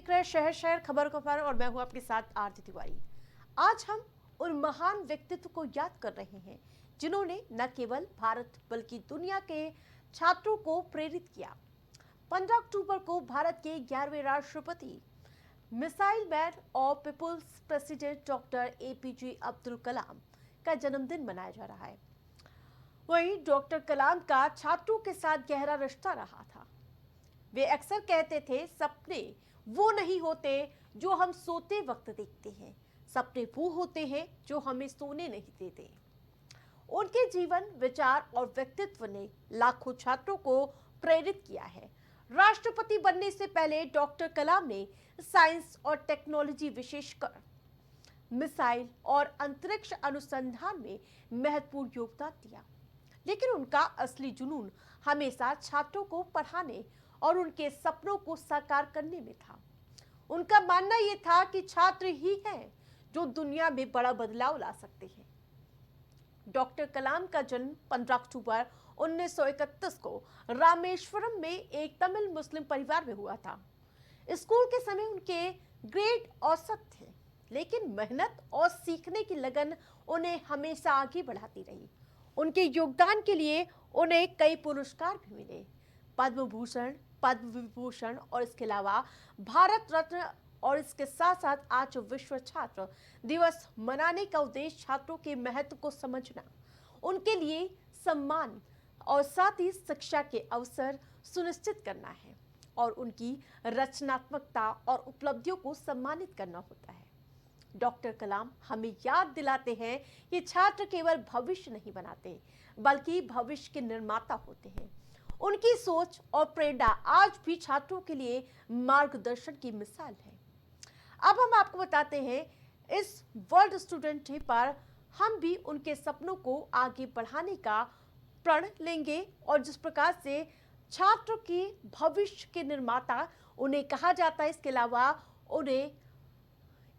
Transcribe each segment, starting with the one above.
देख रहे हैं शहर शहर खबर और मैं हूं आपके साथ आरती तिवारी। आज हम उन महान व्यक्तित्व को याद कर रहे हैं जिन्होंने न केवल भारत बल्कि दुनिया के छात्रों को प्रेरित किया। 15 अक्टूबर को भारत के 11वें राष्ट्रपति मिसाइल मैन और people's president doctor APJ Abdul Kalam का जन्मदिन मनाया जा रहा है। वहीं डॉक्टर कलाम का छात्रों के साथ गहरा रिश्ता रहा था। वे अक्सर कहते थे, सपने वो नहीं होते जो हम सोते वक्त देखते हैं, सपने वो होते हैं जो हमें सोने नहीं देते। उनके जीवन, विचार और व्यक्तित्व ने लाखों छात्रों को प्रेरित किया है। राष्ट्रपति बनने से पहले डॉक्टर कलाम ने साइंस और टेक्नोलॉजी, विशेषकर मिसाइल और अंतरिक्ष अनुसंधान में महत्वपूर्ण योगदान दिया, लेकिन उनका असली जुनून हमेशा छात्रों को पढ़ाने और उनके सपनों को साकार करने में था। उनका मानना यह था कि छात्र ही हैं जो दुनिया में बड़ा बदलाव ला सकते हैं। डॉक्टर कलाम का जन्म 15 अक्टूबर 1931 को रामेश्वरम में एक तमिल मुस्लिम परिवार में हुआ था। स्कूल के समय उनके ग्रेड औसत थे, लेकिन मेहनत और सीखने की लगन उन्हें हमेशा आगे बढ़ाती रही। उनके योगदान के लिए उन्हें कई पुरस्कार भी मिले, पद्म भूषण, पद्म विभूषण और इसके अलावा भारत रत्न। और इसके साथ साथ आज विश्व छात्र दिवस मनाने का उद्देश्य छात्रों के महत्व को समझना, उनके लिए सम्मान और साथ ही शिक्षा के अवसर सुनिश्चित करना है और उनकी रचनात्मकता और उपलब्धियों को सम्मानित करना होता है। डॉक्टर कलाम हमें याद दिलाते हैं कि छात्र केवल भविष्य नहीं बनाते, बल्कि भविष्य के निर्माता होते हैं। उनकी सोच और प्रेरणा आज भी छात्रों के लिए मार्गदर्शन की मिसाल है। अब हम आपको बताते हैं, इस वर्ल्ड स्टूडेंट डे पर हम भी उनके सपनों को आगे बढ़ाने का प्रण लेंगे और जिस प्रकार से छात्र के भविष्य के निर्माता उन्हें कहा जाता है, इसके अलावा उन्हें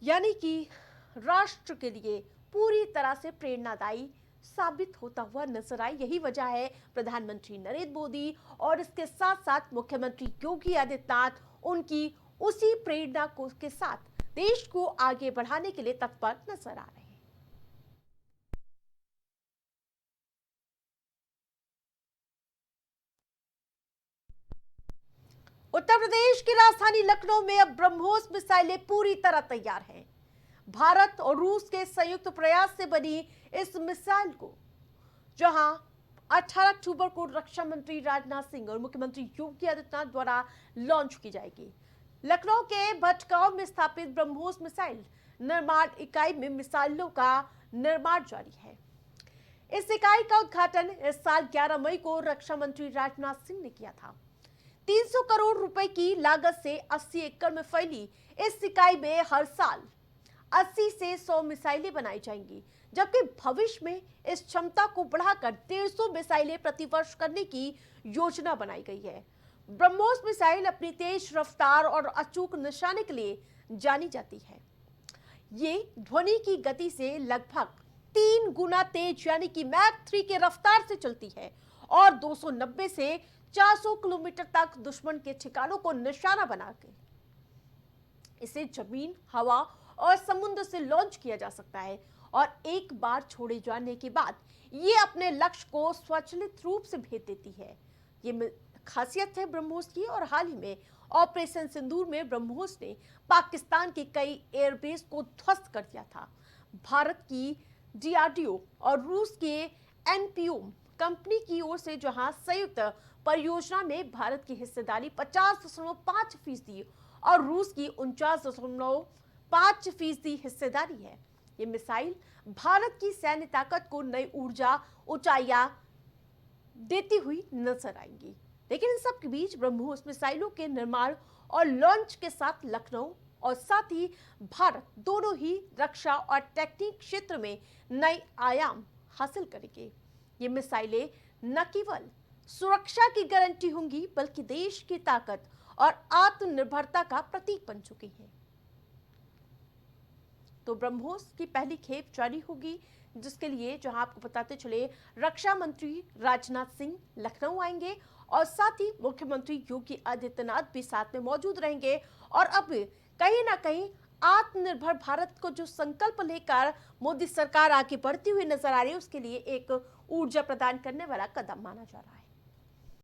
यानी कि राष्ट्र के लिए पूरी तरह से प्रेरणादायी साबित होता हुआ नजर आए। यही वजह है प्रधानमंत्री नरेंद्र मोदी और इसके साथ साथ मुख्यमंत्री योगी आदित्यनाथ उनकी उसी प्रेरणा को के साथ देश को आगे बढ़ाने के लिए तत्पर नजर आ रहे हैं। उत्तर प्रदेश की राजधानी लखनऊ में अब ब्रह्मोस मिसाइलें पूरी तरह तैयार हैं। भारत और रूस के संयुक्त प्रयास से बनी इस मिसाइल को जहां 18 अक्टूबर को रक्षा मंत्री राजनाथ सिंह और मुख्यमंत्री योगी आदित्यनाथ द्वारा लॉन्च की जाएगी। लखनऊ के भटगांव में स्थापित ब्रह्मोस मिसाइल निर्माण इकाई में मिसाइलों का निर्माण जारी है। इस इकाई का उद्घाटन इस साल 11 मई को रक्षा मंत्री राजनाथ सिंह ने किया था। 300 करोड़ रुपए की लागत से 80 एकड़ में फैली इस इकाई में हर साल 80 से 100 मिसाइलें बनाई जाएंगी, जबकि भविष्य में इस क्षमता को बढ़ाकर 150 मिसाइलें प्रतिवर्ष करने की योजना बनाई गई है। ब्रह्मोस मिसाइल अपनी तेज रफ्तार और अचूक निशाने के लिए जानी जाती है। ये ध्वनि की गति से लगभग 3 गुना तेज यानी कि मैक 3 के रफ्तार से चलती है और 290 से 400 किलोमीटर तक दुश्मन के ठिकानों को निशाना बनाकर इसे जमीन, हवा और समुद्र से लॉन्च किया जा सकता है और एक बार छोड़े जाने के बाद ये अपने लक्ष्य को स्वचालित रूप से भेज देती है। ये खासियत है ब्रह्मोस की और हाल ही में ऑपरेशन सिंदूर में ब्रह्मोस ने पाकिस्तान के कई एयरबेस को ध्वस्त कर दिया था। भारत की डीआरडीओ और रूस के एनपीओ कंपनी की ओर से जहां संयुक्त परियोजना में भारत की हिस्सेदारी 50.5% और रूस की 49.5% हिस्सेदारी है। ये मिसाइल भारत की सैन्य ताकत को नई ऊर्जा, ऊंचाइयां देती हुई नजर आएंगी। लेकिन इन सब के बीच ब्रह्मोस मिसाइलों के निर्माण और लॉन्च के साथ लखनऊ और साथ ही भारत दोनों ही रक्षा और टेक्निक क्षेत्र में नए आयाम हासिल करेंगे। ये मिसाइलें न केवल सुरक्षा की गारंटी होंगी, बल्कि देश की ताकत और आत्मनिर्भरता का प्रतीक बन चुकी हैं। तो ब्रह्मोस की पहली खेप जारी होगी, जिसके लिए जहां आपको बताते चले रक्षा मंत्री राजनाथ सिंह लखनऊ आएंगे और साथ ही मुख्यमंत्री योगी आदित्यनाथ भी साथ में मौजूद रहेंगे। और अब कहीं ना कहीं आत्मनिर्भर भारत को जो संकल्प लेकर मोदी सरकार आगे बढ़ती हुई नजर आ रही है, उसके लिए एक ऊर्जा प्रदान करने वाला कदम माना जा रहा है।